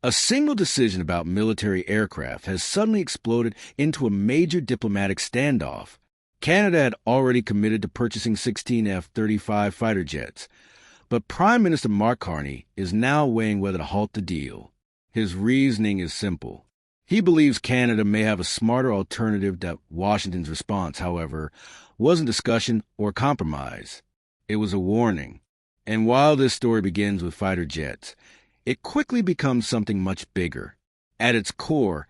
A single decision about military aircraft has suddenly exploded into a major diplomatic standoff. Canada had already committed to purchasing 16 F-35 fighter jets, but Prime Minister Mark Carney is now weighing whether to halt the deal. His reasoning is simple. He believes Canada may have a smarter alternative that Washington's response, however, wasn't discussion or compromise. It was a warning. And while this story begins with fighter jets, it quickly becomes something much bigger. At its core,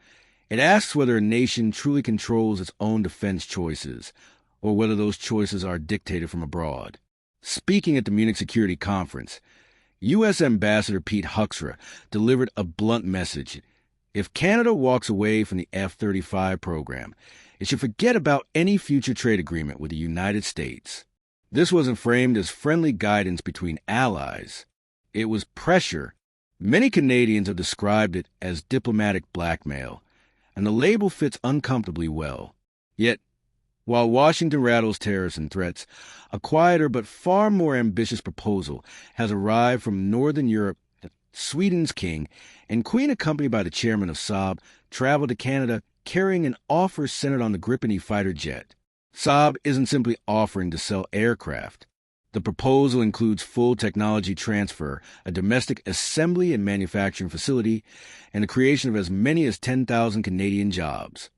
it asks whether a nation truly controls its own defense choices, or whether those choices are dictated from abroad. Speaking at the Munich Security Conference, U.S. Ambassador Pete Huxra delivered a blunt message. If Canada walks away from the F-35 program, it should forget about any future trade agreement with the United States. This wasn't framed as friendly guidance between allies. It was pressure. Many Canadians have described it as diplomatic blackmail, and the label fits uncomfortably well. Yet, while Washington rattles tariffs and threats, a quieter but far more ambitious proposal has arrived from Northern Europe. Sweden's king and queen, accompanied by the chairman of Saab, traveled to Canada carrying an offer centered on the Gripen fighter jet. Saab isn't simply offering to sell aircraft. The proposal includes full technology transfer, a domestic assembly and manufacturing facility, and the creation of as many as 10,000 Canadian jobs.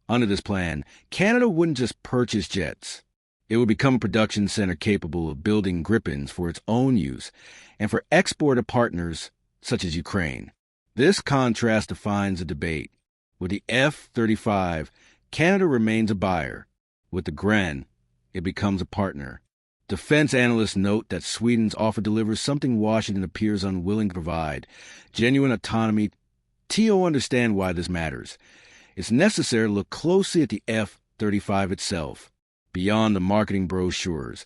Under this plan, Canada wouldn't just purchase jets. It would become a production center capable of building Gripens for its own use and for export to partners such as Ukraine. This contrast defines the debate. With the F-35, Canada remains a buyer. With the Gren, it becomes a partner. Defense analysts note that Sweden's offer delivers something Washington appears unwilling to provide: genuine autonomy. TO understand why this matters. It's necessary to look closely at the F-35 itself. Beyond the marketing brochures,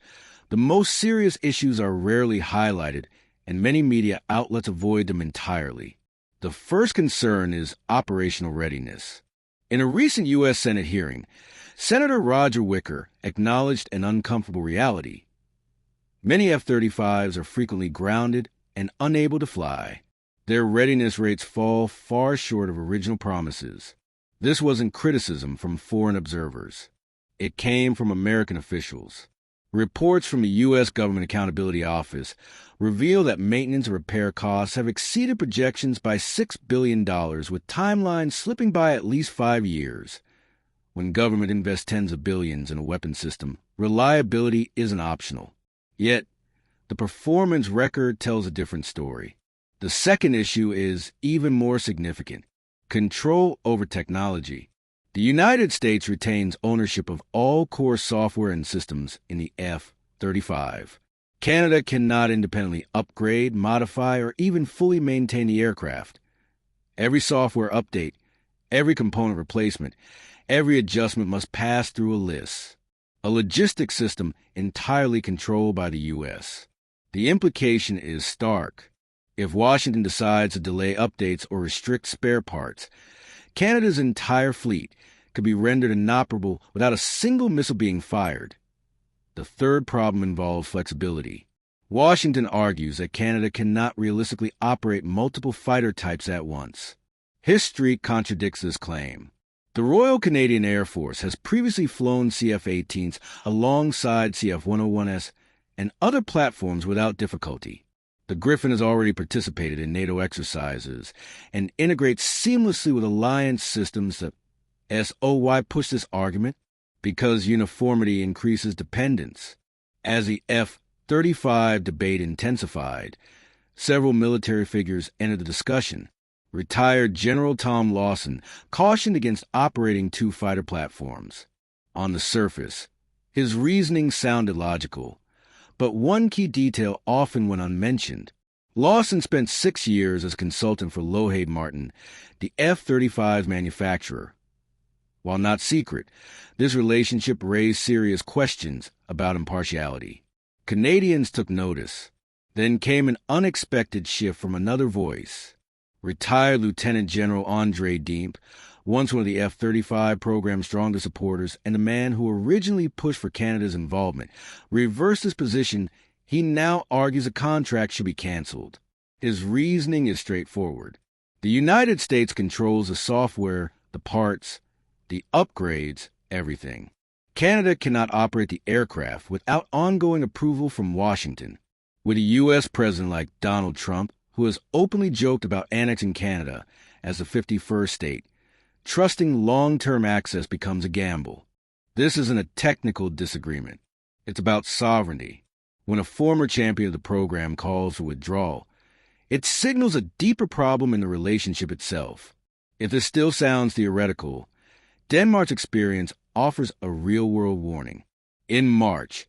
the most serious issues are rarely highlighted, and many media outlets avoid them entirely. The first concern is operational readiness. In a recent U.S. Senate hearing, Senator Roger Wicker acknowledged an uncomfortable reality. Many F-35s are frequently grounded and unable to fly. Their readiness rates fall far short of original promises. This wasn't criticism from foreign observers. It came from American officials. Reports from the U.S. Government Accountability Office reveal that maintenance and repair costs have exceeded projections by $6 billion, with timelines slipping by at least 5 years. When government invests tens of billions in a weapon system, reliability isn't optional. Yet, the performance record tells a different story. The second issue is even more significant: control over technology. The United States retains ownership of all core software and systems in the F-35. Canada cannot independently upgrade, modify, or even fully maintain the aircraft. Every software update, every component replacement, every adjustment must pass through a list. A logistics system entirely controlled by the U.S. The implication is stark. If Washington decides to delay updates or restrict spare parts, Canada's entire fleet could be rendered inoperable without a single missile being fired. The third problem involves flexibility. Washington argues that Canada cannot realistically operate multiple fighter types at once. History contradicts this claim. The Royal Canadian Air Force has previously flown CF-18s alongside CF-101s and other platforms without difficulty. The Gripen has already participated in NATO exercises and integrates seamlessly with alliance systems. Why push this argument? Because uniformity increases dependence. As the F-35 debate intensified, several military figures entered the discussion. Retired General Tom Lawson cautioned against operating two fighter platforms. On the surface, his reasoning sounded logical, but one key detail often went unmentioned. Lawson spent 6 years as consultant for Lockheed Martin, the F-35's manufacturer. While not secret, this relationship raised serious questions about impartiality. Canadians took notice. Then came an unexpected shift from another voice. Retired Lieutenant General Andre Diemp, once one of the F-35 program's strongest supporters and the man who originally pushed for Canada's involvement, reversed his position. He now argues a contract should be canceled. His reasoning is straightforward. The United States controls the software, the parts, the upgrades, everything. Canada cannot operate the aircraft without ongoing approval from Washington. With a U.S. president like Donald Trump, who has openly joked about annexing Canada as the 51st state, trusting long-term access becomes a gamble. This isn't a technical disagreement. It's about sovereignty. When a former champion of the program calls for withdrawal, it signals a deeper problem in the relationship itself. If this still sounds theoretical, Denmark's experience offers a real-world warning. In March,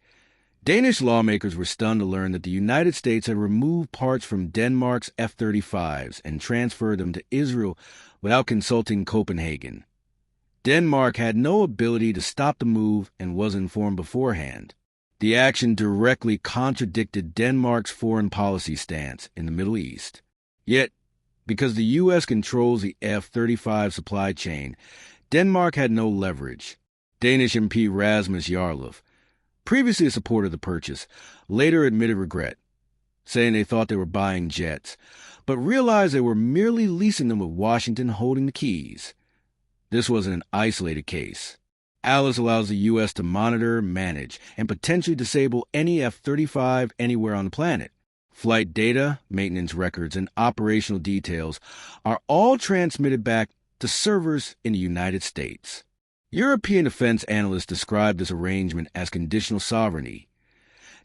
Danish lawmakers were stunned to learn that the United States had removed parts from Denmark's F-35s and transferred them to Israel without consulting Copenhagen. Denmark had no ability to stop the move and was informed beforehand. The action directly contradicted Denmark's foreign policy stance in the Middle East. Yet, because the U.S. controls the F-35 supply chain, Denmark had no leverage. Danish MP Rasmus Jarlov, previously a supporter of the purchase, later admitted regret, saying they thought they were buying jets, but realized they were merely leasing them with Washington holding the keys. This wasn't an isolated case. Alice allows the U.S. to monitor, manage, and potentially disable any F-35 anywhere on the planet. Flight data, maintenance records, and operational details are all transmitted back to servers in the United States. European defense analysts describe this arrangement as conditional sovereignty.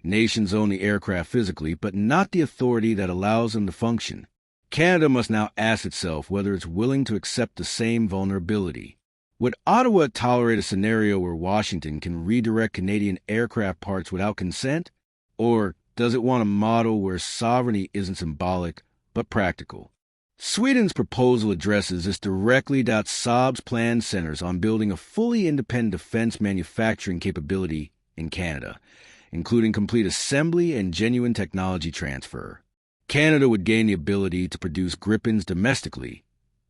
Nations own the aircraft physically, but not the authority that allows them to function. Canada must now ask itself whether it's willing to accept the same vulnerability. Would Ottawa tolerate a scenario where Washington can redirect Canadian aircraft parts without consent? Or does it want a model where sovereignty isn't symbolic, but practical? Sweden's proposal addresses this directly. Saab's plan centers on building a fully independent defense manufacturing capability in Canada, including complete assembly and genuine technology transfer. Canada would gain the ability to produce Gripens domestically,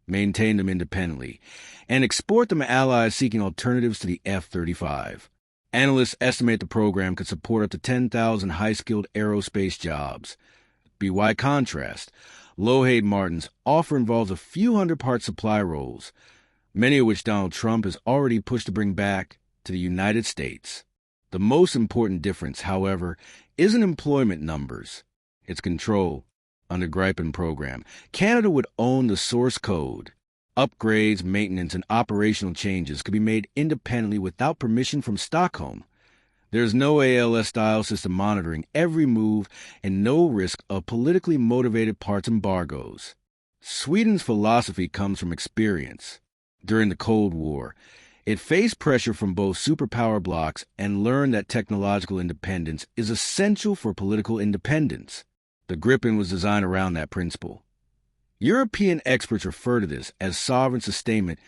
maintain them independently, and export them to allies seeking alternatives to the F-35. Analysts estimate the program could support up to 10,000 high-skilled aerospace jobs. By contrast, Lockheed Martin's offer involves a few hundred-part supply roles, many of which Donald Trump has already pushed to bring back to the United States. The most important difference, however, isn't employment numbers. It's control. Under Gripen program, Canada would own the source code. Upgrades, maintenance, and operational changes could be made independently without permission from Stockholm. There's no ALS-style system monitoring every move and no risk of politically motivated parts embargoes. Sweden's philosophy comes from experience. During the Cold War, it faced pressure from both superpower blocs and learned that technological independence is essential for political independence. The Gripen was designed around that principle. European experts refer to this as sovereign sustainment,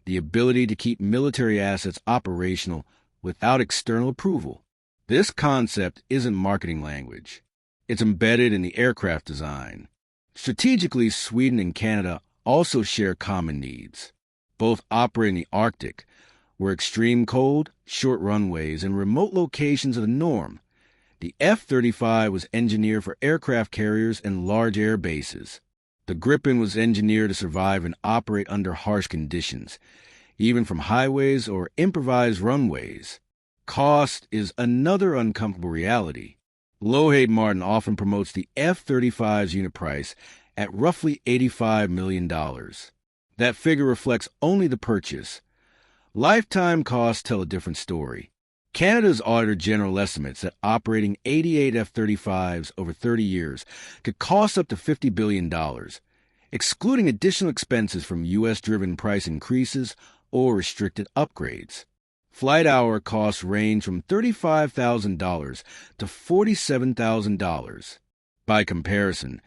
the ability to keep military assets operational without external approval. This concept isn't marketing language. It's embedded in the aircraft design. Strategically, Sweden and Canada also share common needs. Both operate in the Arctic, where extreme cold, short runways, and remote locations are the norm. The F-35 was engineered for aircraft carriers and large air bases. The Gripen was engineered to survive and operate under harsh conditions, even from highways or improvised runways. Cost is another uncomfortable reality. Lockheed Martin often promotes the F-35's unit price at roughly $85 million. That figure reflects only the purchase. Lifetime costs tell a different story. Canada's Auditor General estimates that operating 88 F-35s over 30 years could cost up to $50 billion, excluding additional expenses from U.S.-driven price increases or restricted upgrades. Flight hour costs range from $35,000 to $47,000. By comparison,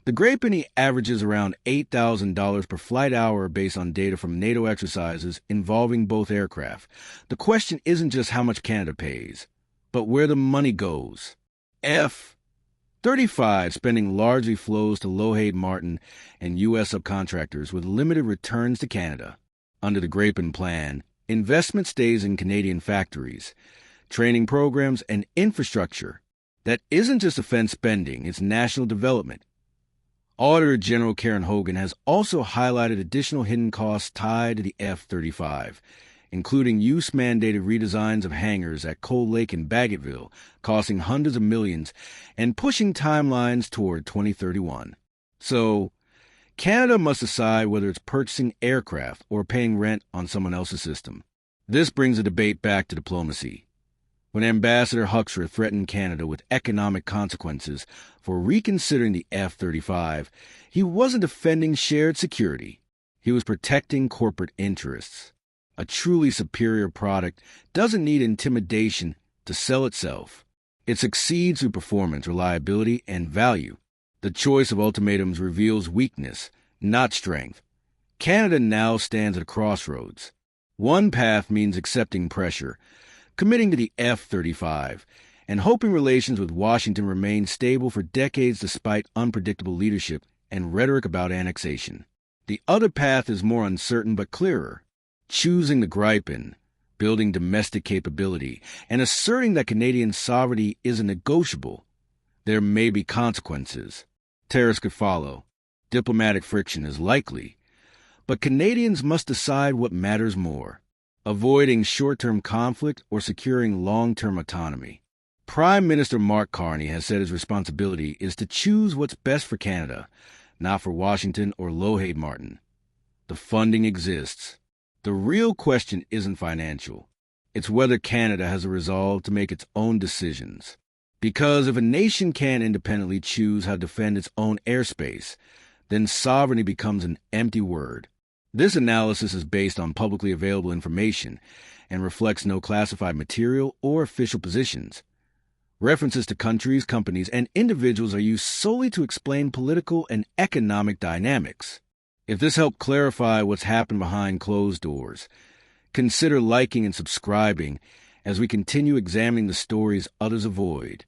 the Gripen averages around $8,000 per flight hour based on data from NATO exercises involving both aircraft. The question isn't just how much Canada pays, but where the money goes. F-35 spending largely flows to Lockheed Martin and U.S. subcontractors with limited returns to Canada. Under the Gripen plan, investment stays in Canadian factories, training programs, and infrastructure. That isn't just defense spending, it's national development. Auditor General Karen Hogan has also highlighted additional hidden costs tied to the F-35, including use-mandated redesigns of hangars at Cold Lake and Baggetville, costing hundreds of millions and pushing timelines toward 2031. So, Canada must decide whether it's purchasing aircraft or paying rent on someone else's system. This brings the debate back to diplomacy. When Ambassador Huckster threatened Canada with economic consequences for reconsidering the F-35, he wasn't defending shared security. He was protecting corporate interests. A truly superior product doesn't need intimidation to sell itself. It succeeds through performance, reliability, and value. The choice of ultimatums reveals weakness, not strength. Canada now stands at a crossroads. One path means accepting pressure, committing to the F-35, and hoping relations with Washington remain stable for decades despite unpredictable leadership and rhetoric about annexation. The other path is more uncertain but clearer, choosing the gripe in, building domestic capability, and asserting that Canadian sovereignty isn't negotiable. There may be consequences. Tariffs could follow. Diplomatic friction is likely. But Canadians must decide what matters more, avoiding short-term conflict or securing long-term autonomy. Prime Minister Mark Carney has said his responsibility is to choose what's best for Canada, not for Washington or Lockheed Martin. The funding exists. The real question isn't financial. It's whether Canada has a resolve to make its own decisions. Because if a nation can't independently choose how to defend its own airspace, then sovereignty becomes an empty word. This analysis is based on publicly available information and reflects no classified material or official positions. References to countries, companies, and individuals are used solely to explain political and economic dynamics. If this helped clarify what's happened behind closed doors, consider liking and subscribing as we continue examining the stories others avoid.